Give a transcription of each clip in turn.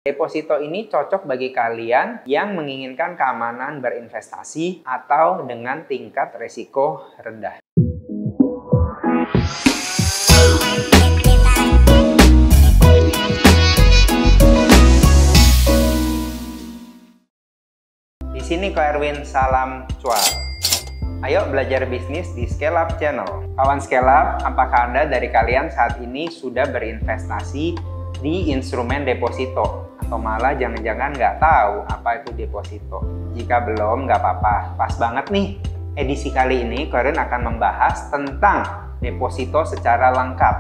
Deposito ini cocok bagi kalian yang menginginkan keamanan berinvestasi atau dengan tingkat risiko rendah. Di sini Ko Erwin, salam cuan. Ayo belajar bisnis di Scale Up Channel. Kawan Scale Up, apakah Anda dari kalian saat ini sudah berinvestasi di instrumen deposito? Atau malah jangan-jangan nggak tahu apa itu deposito? Jika belum, nggak apa-apa. Pas banget nih. Edisi kali ini, Ko Erwin akan membahas tentang deposito secara lengkap.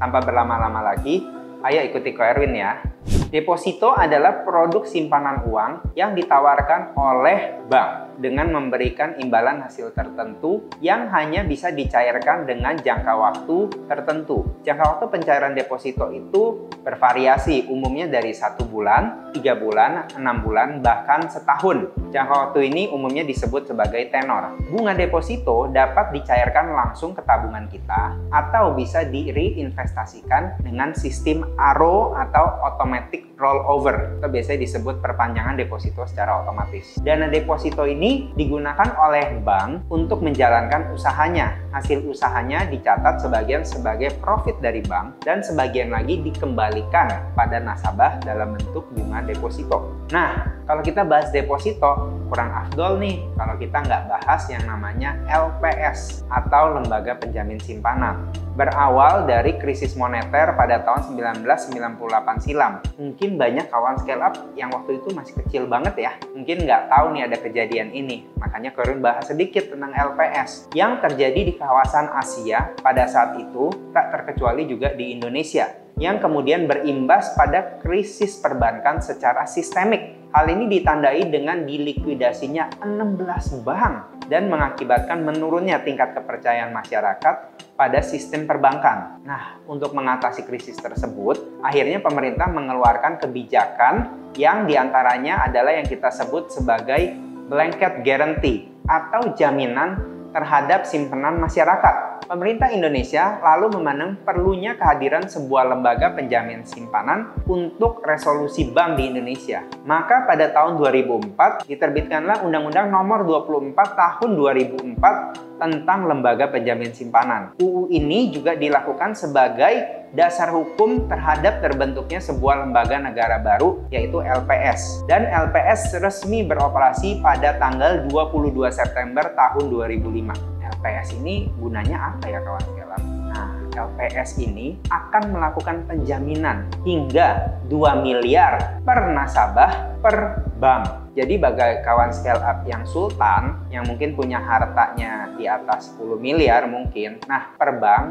Tanpa berlama-lama lagi, ayo ikuti Ko Erwin ya. Deposito adalah produk simpanan uang yang ditawarkan oleh bank dengan memberikan imbalan hasil tertentu yang hanya bisa dicairkan dengan jangka waktu tertentu. Jangka waktu pencairan deposito itu bervariasi, umumnya dari 1 bulan, 3 bulan, 6 bulan, bahkan setahun. Jangka waktu ini umumnya disebut sebagai tenor. Bunga deposito dapat dicairkan langsung ke tabungan kita atau bisa direinvestasikan dengan sistem ARO atau automatic rollover, atau biasanya disebut perpanjangan deposito secara otomatis. Dana deposito ini digunakan oleh bank untuk menjalankan usahanya. Hasil usahanya dicatat sebagian sebagai profit dari bank dan sebagian lagi dikembalikan pada nasabah dalam bentuk bunga deposito. Nah, kalau kita bahas deposito, kurang afdol nih kalau kita nggak bahas yang namanya LPS atau Lembaga Penjamin Simpanan. Berawal dari krisis moneter pada tahun 1998 silam. Mungkin banyak kawan scale up yang waktu itu masih kecil banget ya. Mungkin nggak tahu nih ada kejadian ini. Makanya Ko Erwin bahas sedikit tentang LPS yang terjadi di kawasan Asia pada saat itu, tak terkecuali juga di Indonesia, yang kemudian berimbas pada krisis perbankan secara sistemik. Hal ini ditandai dengan dilikuidasinya 16 bank dan mengakibatkan menurunnya tingkat kepercayaan masyarakat pada sistem perbankan. Nah, untuk mengatasi krisis tersebut, akhirnya pemerintah mengeluarkan kebijakan yang diantaranya adalah yang kita sebut sebagai blanket guarantee atau jaminan terhadap simpanan masyarakat. Pemerintah Indonesia lalu memandang perlunya kehadiran sebuah lembaga penjamin simpanan untuk resolusi bank di Indonesia. Maka pada tahun 2004 diterbitkanlah Undang-Undang Nomor 24 Tahun 2004 tentang Lembaga Penjamin Simpanan. UU ini juga dilakukan sebagai dasar hukum terhadap terbentuknya sebuah lembaga negara baru, yaitu LPS. Dan LPS resmi beroperasi pada tanggal 22 September tahun 2005. LPS ini gunanya apa ya kawan sekalian? Nah, LPS ini akan melakukan penjaminan hingga 2 miliar per nasabah per bank. Jadi bagi kawan scale up yang sultan, yang mungkin punya hartanya di atas 10 miliar mungkin, nah per bank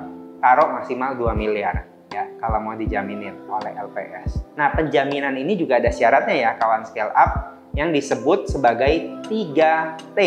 taruh maksimal 2 miliar. Ya, kalau mau dijaminin oleh LPS. Nah, penjaminan ini juga ada syaratnya ya kawan scale up yang disebut sebagai 3T.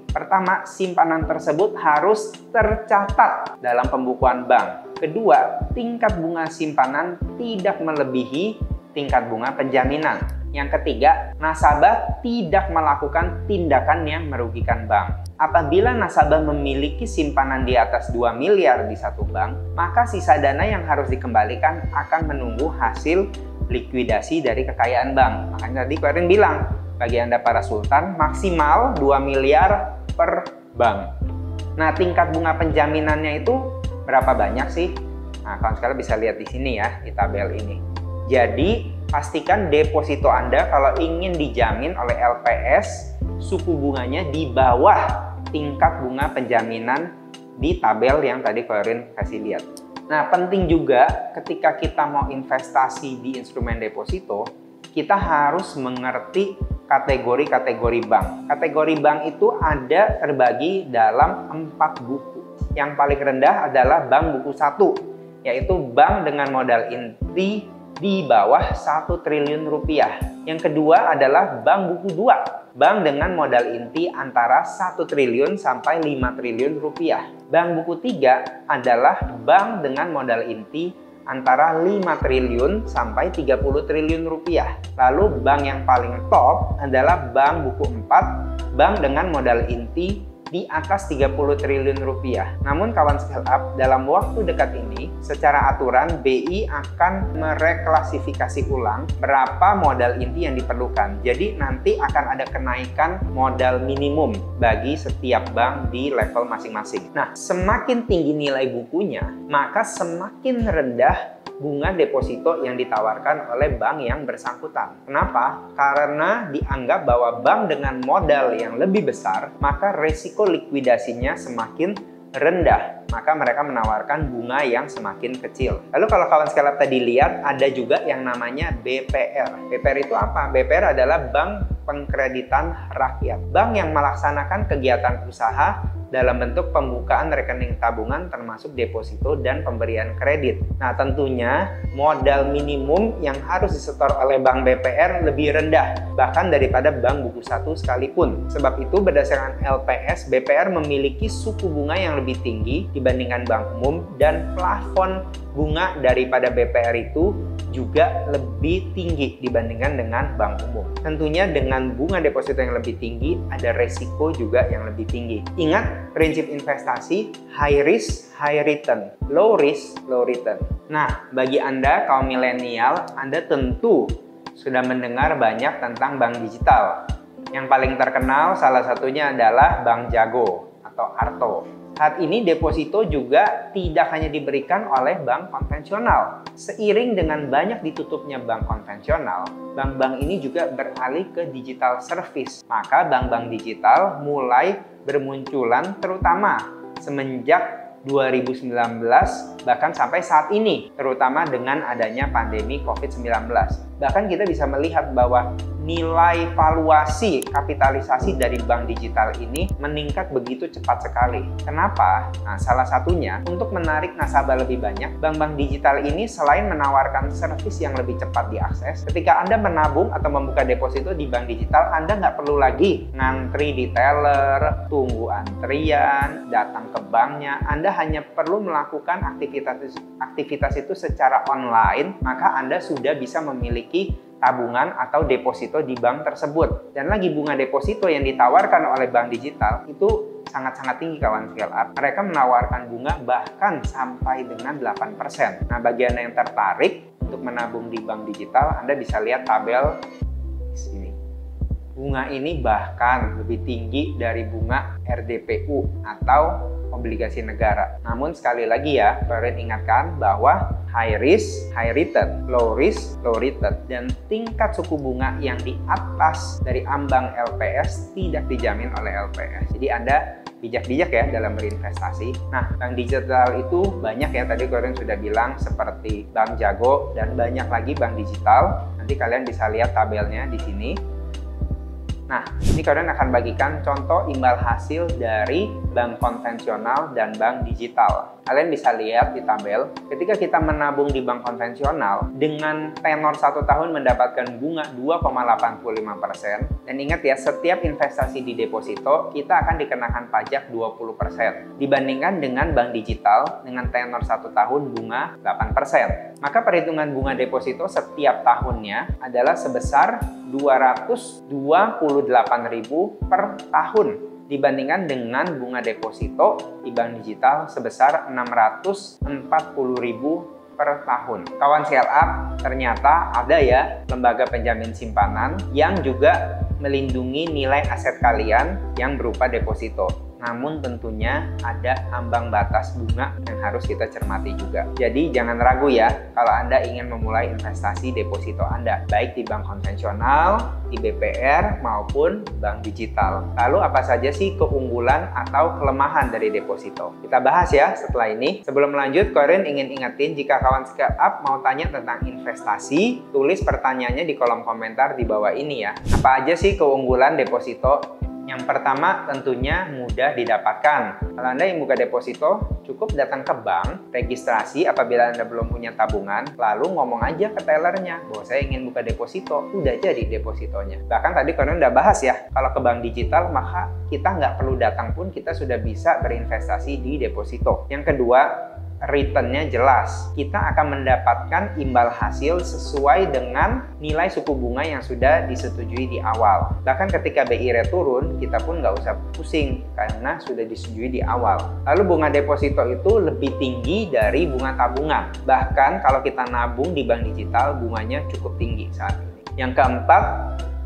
Pertama, simpanan tersebut harus tercatat dalam pembukuan bank. Kedua, tingkat bunga simpanan tidak melebihi tingkat bunga penjaminan. Yang ketiga, nasabah tidak melakukan tindakan yang merugikan bank. Apabila nasabah memiliki simpanan di atas 2 miliar di satu bank, maka sisa dana yang harus dikembalikan akan menunggu hasil likuidasi dari kekayaan bank. Makanya tadi Ko Erwin bilang, bagi Anda para sultan, maksimal 2 miliar per bank. Nah, tingkat bunga penjaminannya itu berapa banyak sih? Nah, kawan sekalian bisa lihat di sini ya, di tabel ini. Jadi, pastikan deposito Anda kalau ingin dijamin oleh LPS, suku bunganya di bawah tingkat bunga penjaminan di tabel yang tadi Ko Erwin kasih lihat. Nah, penting juga ketika kita mau investasi di instrumen deposito, kita harus mengerti kategori-kategori bank. Kategori bank itu ada terbagi dalam 4 buku. Yang paling rendah adalah bank buku 1, yaitu bank dengan modal inti di bawah 1 triliun rupiah. Yang kedua adalah bank buku 2, bank dengan modal inti antara 1 triliun sampai 5 triliun rupiah. Bank buku 3 adalah bank dengan modal inti antara 5 triliun sampai 30 triliun rupiah. Lalu bank yang paling top adalah bank buku 4, bank dengan modal inti di atas 30 triliun rupiah. Namun kawan scale up, dalam waktu dekat ini, secara aturan BI akan mereklasifikasi ulang berapa modal inti yang diperlukan. Jadi nanti akan ada kenaikan modal minimum bagi setiap bank di level masing-masing. Nah, semakin tinggi nilai bukunya, maka semakin rendah bunga deposito yang ditawarkan oleh bank yang bersangkutan. Kenapa? Karena dianggap bahwa bank dengan modal yang lebih besar, maka resiko likuidasinya semakin rendah. Maka mereka menawarkan bunga yang semakin kecil. Lalu kalau kawan scale up tadi lihat, ada juga yang namanya BPR. BPR itu apa? BPR adalah Bank Pengkreditan Rakyat. Bank yang melaksanakan kegiatan usaha dalam bentuk pembukaan rekening tabungan termasuk deposito dan pemberian kredit. Nah, tentunya modal minimum yang harus disetor oleh bank BPR lebih rendah bahkan daripada bank buku satu sekalipun. Sebab itu berdasarkan LPS, BPR memiliki suku bunga yang lebih tinggi dibandingkan bank umum dan plafon bunga daripada BPR itu juga lebih tinggi dibandingkan dengan bank umum. Tentunya dengan bunga deposito yang lebih tinggi, ada resiko juga yang lebih tinggi. Ingat prinsip investasi, high risk, high return, low risk, low return. Nah, bagi Anda kaum milenial, Anda tentu sudah mendengar banyak tentang bank digital. Yang paling terkenal salah satunya adalah Bank Jago atau Arto. Saat ini deposito juga tidak hanya diberikan oleh bank konvensional. Seiring dengan banyak ditutupnya bank konvensional, bank-bank ini juga beralih ke digital service. Maka bank-bank digital mulai bermunculan terutama semenjak 2019 bahkan sampai saat ini, terutama dengan adanya pandemi COVID-19. Bahkan kita bisa melihat bahwa nilai valuasi kapitalisasi dari bank digital ini meningkat begitu cepat sekali. Kenapa? Nah, salah satunya untuk menarik nasabah lebih banyak, bank-bank digital ini selain menawarkan servis yang lebih cepat diakses, ketika Anda menabung atau membuka deposito di bank digital, Anda nggak perlu lagi ngantri di teller, tunggu antrian, datang ke banknya. Anda hanya perlu melakukan aktivitas itu secara online, maka Anda sudah bisa memiliki tabungan atau deposito di bank tersebut. Dan lagi bunga deposito yang ditawarkan oleh bank digital itu sangat-sangat tinggi kawan scale up. Mereka menawarkan bunga bahkan sampai dengan 8%. Nah, bagi Anda yang tertarik untuk menabung di bank digital, Anda bisa lihat tabel ini. Bunga ini bahkan lebih tinggi dari bunga RDPU atau obligasi negara. Namun sekali lagi ya, kalian ingatkan bahwa high risk, high return, low risk, low return, dan tingkat suku bunga yang di atas dari ambang LPS tidak dijamin oleh LPS. Jadi Anda bijak-bijak ya dalam berinvestasi. Nah, bank digital itu banyak ya, tadi kalian sudah bilang seperti Bank Jago dan banyak lagi bank digital. Nanti kalian bisa lihat tabelnya di sini. Nah, ini kalian akan bagikan contoh imbal hasil dari bank konvensional dan bank digital. Kalian bisa lihat di tabel, ketika kita menabung di bank konvensional, dengan tenor 1 tahun mendapatkan bunga 2,85%. Dan ingat ya, setiap investasi di deposito, kita akan dikenakan pajak 20%. Dibandingkan dengan bank digital, dengan tenor 1 tahun bunga 8%. Maka perhitungan bunga deposito setiap tahunnya adalah sebesar 228.000 per tahun. Dibandingkan dengan bunga deposito di bank digital sebesar 640.000 per tahun. Kawan scale up, ternyata ada ya lembaga penjamin simpanan yang juga melindungi nilai aset kalian yang berupa deposito. Namun tentunya ada ambang batas bunga yang harus kita cermati juga. Jadi jangan ragu ya kalau Anda ingin memulai investasi deposito Anda, baik di bank konvensional, di BPR, maupun bank digital. Lalu apa saja sih keunggulan atau kelemahan dari deposito? Kita bahas ya setelah ini. Sebelum lanjut, kalian ingin ingetin jika kawan scale up mau tanya tentang investasi, tulis pertanyaannya di kolom komentar di bawah ini ya. Apa aja sih keunggulan deposito? Yang pertama tentunya mudah didapatkan. Kalau Anda yang buka deposito, cukup datang ke bank, registrasi apabila Anda belum punya tabungan, lalu ngomong aja ke tellernya bahwa saya ingin buka deposito, udah jadi depositonya. Bahkan tadi kalian udah bahas ya, kalau ke bank digital maka kita nggak perlu datang pun kita sudah bisa berinvestasi di deposito. Yang kedua, returnnya jelas. Kita akan mendapatkan imbal hasil sesuai dengan nilai suku bunga yang sudah disetujui di awal. Bahkan ketika BI rate turun, kita pun nggak usah pusing karena sudah disetujui di awal. Lalu bunga deposito itu lebih tinggi dari bunga tabungan. Bahkan kalau kita nabung di bank digital, bunganya cukup tinggi saat ini. Yang keempat,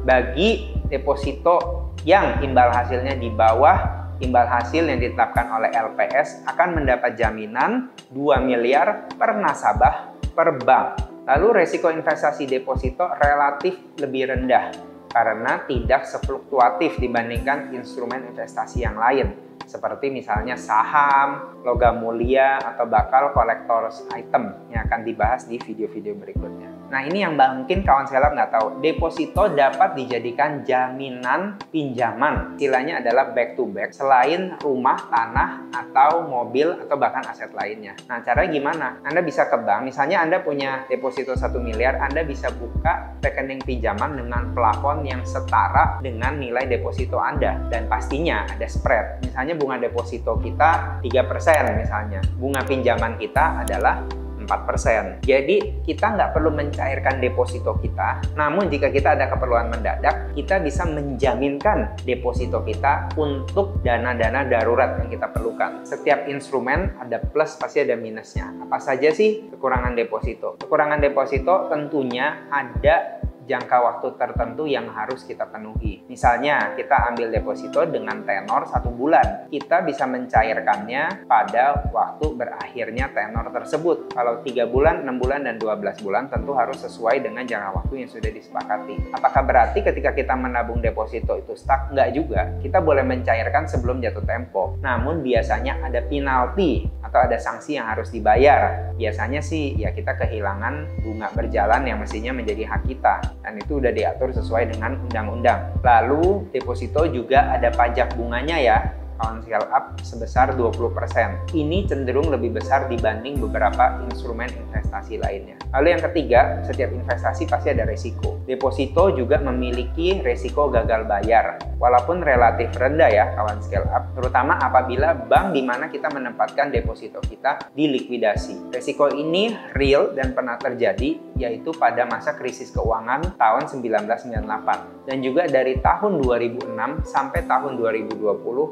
bagi deposito yang imbal hasilnya di bawah imbal hasil yang ditetapkan oleh LPS akan mendapat jaminan 2 miliar per nasabah per bank. Lalu resiko investasi deposito relatif lebih rendah karena tidak sefluktuatif dibandingkan instrumen investasi yang lain seperti misalnya saham, logam mulia, atau bakal collector's item yang akan dibahas di video-video berikutnya. Nah, ini yang mungkin kawan seleb nggak tahu. Deposito dapat dijadikan jaminan pinjaman. Istilahnya adalah back to back selain rumah, tanah, atau mobil, atau bahkan aset lainnya. Nah, caranya gimana? Anda bisa ke bank, misalnya Anda punya deposito 1 miliar, Anda bisa buka rekening pinjaman dengan plafon yang setara dengan nilai deposito Anda. Dan pastinya ada spread. Misalnya bunga deposito kita 3% misalnya. Bunga pinjaman kita adalah 4%. Jadi kita nggak perlu mencairkan deposito kita, namun jika kita ada keperluan mendadak, kita bisa menjaminkan deposito kita untuk dana-dana darurat yang kita perlukan. Setiap instrumen ada plus, pasti ada minusnya. Apa saja sih kekurangan deposito? Kekurangan deposito tentunya ada jangka waktu tertentu yang harus kita penuhi. Misalnya, kita ambil deposito dengan tenor 1 bulan. Kita bisa mencairkannya pada waktu berakhirnya tenor tersebut. Kalau 3 bulan, 6 bulan, dan 12 bulan tentu harus sesuai dengan jangka waktu yang sudah disepakati. Apakah berarti ketika kita menabung deposito itu stuck? Enggak juga. Kita boleh mencairkan sebelum jatuh tempo. Namun biasanya ada penalti atau ada sanksi yang harus dibayar. Biasanya sih ya kita kehilangan bunga berjalan yang mestinya menjadi hak kita. Dan itu udah diatur sesuai dengan undang-undang. Lalu deposito juga ada pajak bunganya ya, kawan scale up sebesar 20%. Ini cenderung lebih besar dibanding beberapa instrumen investasi lainnya. Lalu yang ketiga, setiap investasi pasti ada resiko. Deposito juga memiliki resiko gagal bayar, walaupun relatif rendah ya kawan scale up, terutama apabila bank di mana kita menempatkan deposito kita dilikuidasi. Resiko ini real dan pernah terjadi, yaitu pada masa krisis keuangan tahun 1998. Dan juga dari tahun 2006 sampai tahun 2020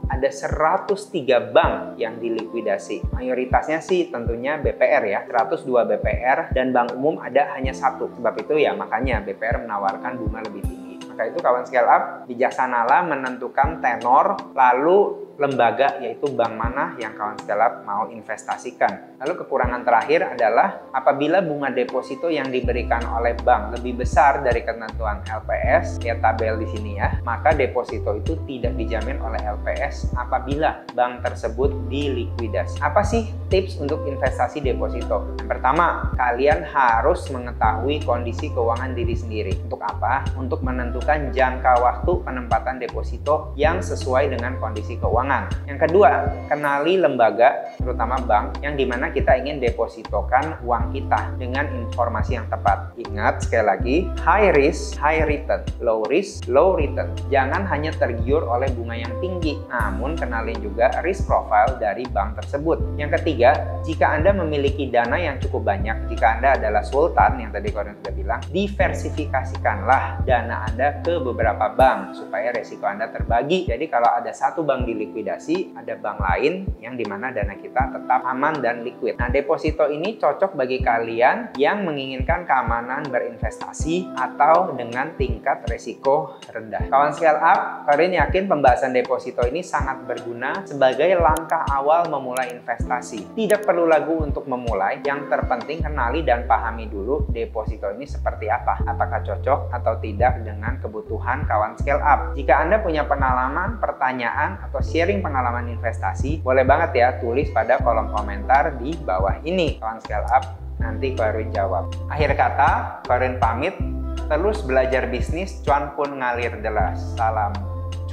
ada 103 bank yang dilikuidasi. Mayoritasnya sih tentunya BPR ya, 102 BPR, dan bank umum ada hanya 1. Sebab itu ya makanya BPR menawarkan bunga lebih tinggi. Maka itu kawan scale up, bijaksanalah menentukan tenor, lalu lembaga yaitu bank mana yang kawan scale up mau investasikan. Lalu kekurangan terakhir adalah apabila bunga deposito yang diberikan oleh bank lebih besar dari ketentuan LPS, lihat tabel di sini ya, maka deposito itu tidak dijamin oleh LPS apabila bank tersebut dilikuidasi. Apa sih tips untuk investasi deposito? Yang pertama, kalian harus mengetahui kondisi keuangan diri sendiri. Untuk apa? Untuk menentukan jangka waktu penempatan deposito yang sesuai dengan kondisi keuangan. Yang kedua, kenali lembaga, terutama bank, yang dimana kita ingin depositokan uang kita dengan informasi yang tepat. Ingat sekali lagi, high risk, high return, low risk, low return. Jangan hanya tergiur oleh bunga yang tinggi, namun kenalin juga risk profile dari bank tersebut. Yang ketiga, jika Anda memiliki dana yang cukup banyak, jika Anda adalah sultan yang tadi Korin sudah bilang, diversifikasikanlah dana Anda ke beberapa bank supaya resiko Anda terbagi. Jadi kalau ada satu bank dilikuidasi, ada bank lain yang dimana dana kita tetap aman dan liquid. Nah, deposito ini cocok bagi kalian yang menginginkan keamanan berinvestasi atau dengan tingkat resiko rendah. Kawan scale up, Korin yakin pembahasan deposito ini sangat berguna sebagai langkah awal memulai investasi. Tidak perlu ragu untuk memulai, yang terpenting kenali dan pahami dulu deposito ini seperti apa. Apakah cocok atau tidak dengan kebutuhan kawan scale up. Jika Anda punya pengalaman, pertanyaan, atau sharing pengalaman investasi, boleh banget ya tulis pada kolom komentar di bawah ini. Kawan scale up, nanti Korin jawab. Akhir kata, Korin pamit. Terus belajar bisnis, cuan pun ngalir deras. Salam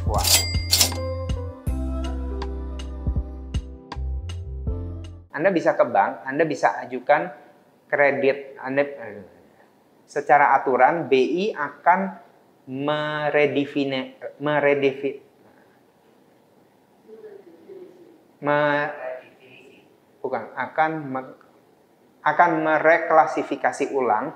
cuan. Anda bisa ke bank, Anda bisa ajukan kredit. Secara aturan, BI akan akan mereklasifikasi ulang